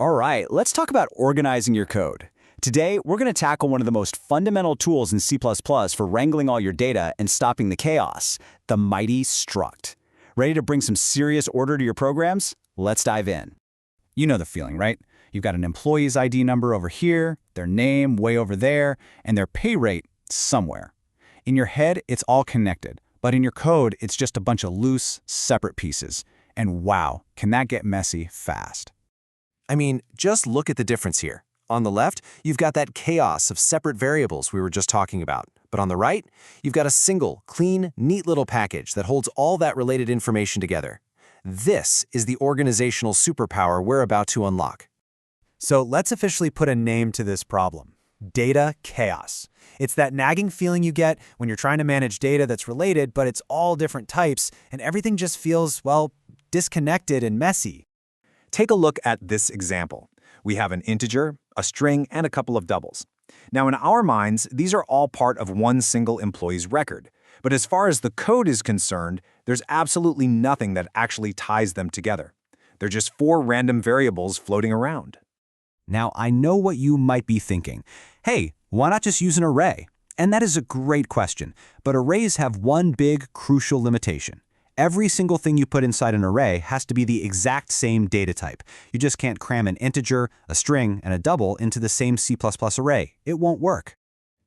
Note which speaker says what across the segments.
Speaker 1: All right, let's talk about organizing your code. Today, we're going to tackle one of the most fundamental tools in C++ for wrangling all your data and stopping the chaos, the mighty struct. Ready to bring some serious order to your programs? Let's dive in. You know the feeling, right? You've got an employee's ID number over here, their name way over there, and their pay rate somewhere. In your head, it's all connected, but in your code, it's just a bunch of loose, separate pieces. And wow, can that get messy fast.
Speaker 2: I mean, just look at the difference here. On the left, you've got that chaos of separate variables we were just talking about. But on the right, you've got a single, clean, neat little package that holds all that related information together. This is the organizational superpower we're about to unlock.
Speaker 3: So let's officially put a name to this problem. Data chaos. It's that nagging feeling you get when you're trying to manage data that's related, but it's all different types, and everything just feels, well, disconnected and messy.
Speaker 4: Take a look at this example. We have an integer, a string, and a couple of doubles. Now, in our minds, these are all part of one single employee's record. But as far as the code is concerned, there's absolutely nothing that actually ties them together. They're just four random variables floating around.
Speaker 1: Now, I know what you might be thinking. Hey, why not just use an array? And that is a great question, but arrays have one big, crucial limitation. Every single thing you put inside an array has to be the exact same data type. You just can't cram an integer, a string, and a double into the same C++ array. It won't work.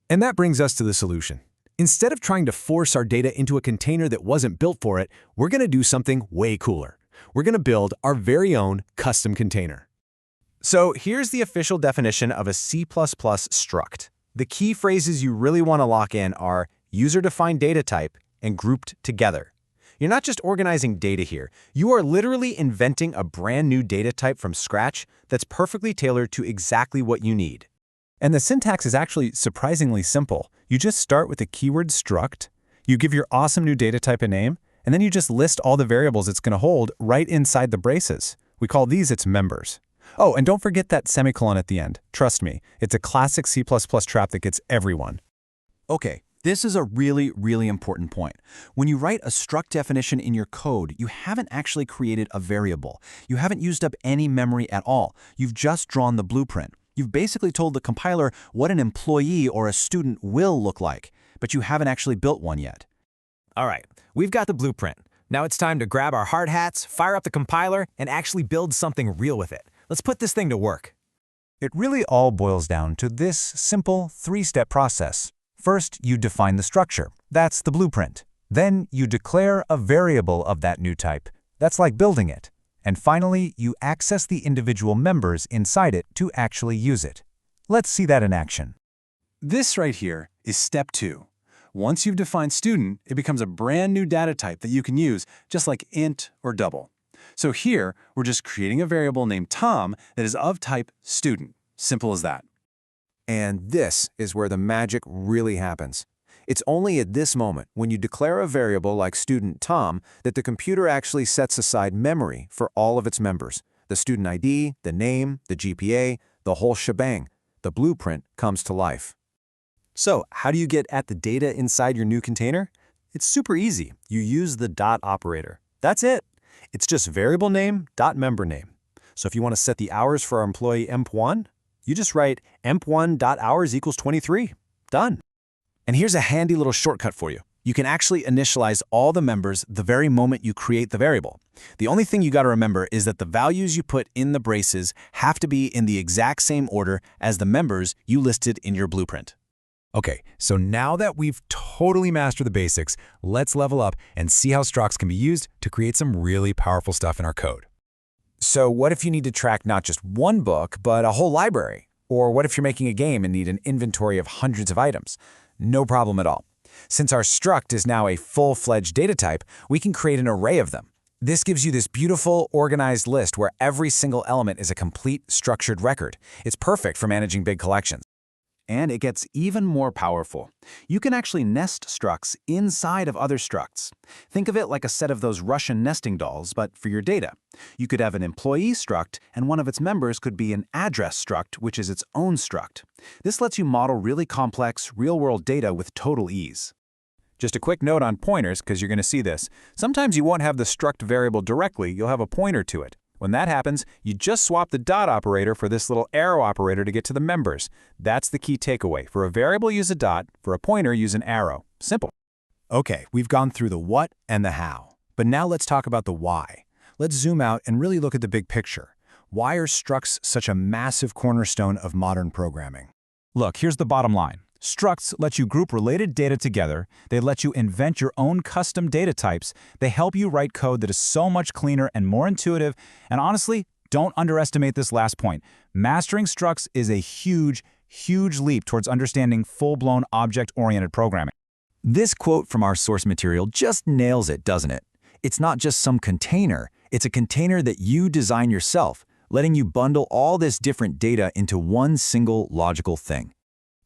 Speaker 5: And that brings us to the solution. Instead of trying to force our data into a container that wasn't built for it, we're going to do something way cooler. We're going to build our very own custom container.
Speaker 3: So here's the official definition of a C++ struct. The key phrases you really want to lock in are user-defined data type and grouped together. You're not just organizing data here. You are literally inventing a brand new data type from scratch that's perfectly tailored to exactly what you need.
Speaker 6: And the syntax is actually surprisingly simple. You just start with the keyword struct, you give your awesome new data type a name, and then you just list all the variables it's going to hold right inside the braces. We call these its members. Oh, and don't forget that semicolon at the end. Trust me, it's a classic C++ trap that gets everyone.
Speaker 1: Okay, this is a really important point. When you write a struct definition in your code, you haven't actually created a variable. You haven't used up any memory at all. You've just drawn the blueprint. You've basically told the compiler what an employee or a student will look like, but you haven't actually built one yet.
Speaker 2: All right, we've got the blueprint. Now it's time to grab our hard hats, fire up the compiler, and actually build something real with it. Let's put this thing to work.
Speaker 6: It really all boils down to this simple three-step process. First, you define the structure. That's the blueprint. Then you declare a variable of that new type. That's like building it. And finally, you access the individual members inside it to actually use it. Let's see that in action.
Speaker 5: This right here is step 2. Once you've defined student, it becomes a brand new data type that you can use, just like int or double. So here, we're just creating a variable named Tom that is of type student. Simple as that.
Speaker 2: And this is where the magic really happens. It's only at this moment, when you declare a variable like student Tom, that the computer actually sets aside memory for all of its members. The student ID, the name, the GPA, the whole shebang. The blueprint comes to life.
Speaker 3: So how do you get at the data inside your new container? It's super easy. You use the dot operator. That's it. It's just variable name dot member name. So if you want to set the hours for our employee emp1, you just write emp1.hours equals 23. Done. And here's a handy little shortcut for you. You can actually initialize all the members the very moment you create the variable. The only thing you got to remember is that the values you put in the braces have to be in the exact same order as the members you listed in your blueprint.
Speaker 6: Okay, so now that we've totally mastered the basics, let's level up and see how structs can be used to create some really powerful stuff in our code.
Speaker 3: So what if you need to track not just one book, but a whole library? Or what if you're making a game and need an inventory of hundreds of items? No problem at all. Since our struct is now a full-fledged data type, we can create an array of them. This gives you this beautiful, organized list where every single element is a complete, structured record. It's perfect for managing big collections. And it gets even more powerful. You can actually nest structs inside of other structs. Think of it like a set of those Russian nesting dolls, but for your data. You could have an employee struct, and one of its members could be an address struct, which is its own struct. This lets you model really complex, real-world data with total ease. Just a quick note on pointers, because you're going to see this. Sometimes you won't have the struct variable directly, you'll have a pointer to it. When that happens, you just swap the dot operator for this little arrow operator to get to the members. That's the key takeaway. For a variable, use a dot. For a pointer, use an arrow. Simple.
Speaker 7: Okay, we've gone through the what and the how. But now let's talk about the why. Let's zoom out and really look at the big picture. Why are structs such a massive cornerstone of modern programming?
Speaker 6: Look, here's the bottom line. Structs let you group related data together, they let you invent your own custom data types, they help you write code that is so much cleaner and more intuitive, and honestly, don't underestimate this last point. Mastering structs is a huge, huge leap towards understanding full-blown object-oriented programming.
Speaker 1: This quote from our source material just nails it, doesn't it? It's not just some container, it's a container that you design yourself, letting you bundle all this different data into one single logical thing.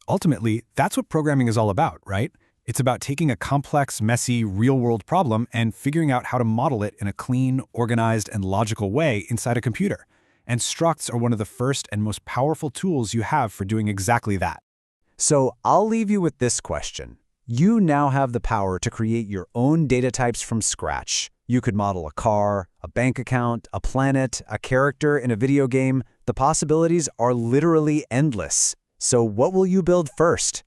Speaker 7: Ultimately, that's what programming is all about, right? It's about taking a complex, messy, real-world problem and figuring out how to model it in a clean, organized, and logical way inside a computer. And structs are one of the first and most powerful tools you have for doing exactly that.
Speaker 2: So I'll leave you with this question. You now have the power to create your own data types from scratch. You could model a car, a bank account, a planet, a character in a video game. The possibilities are literally endless. So what will you build first?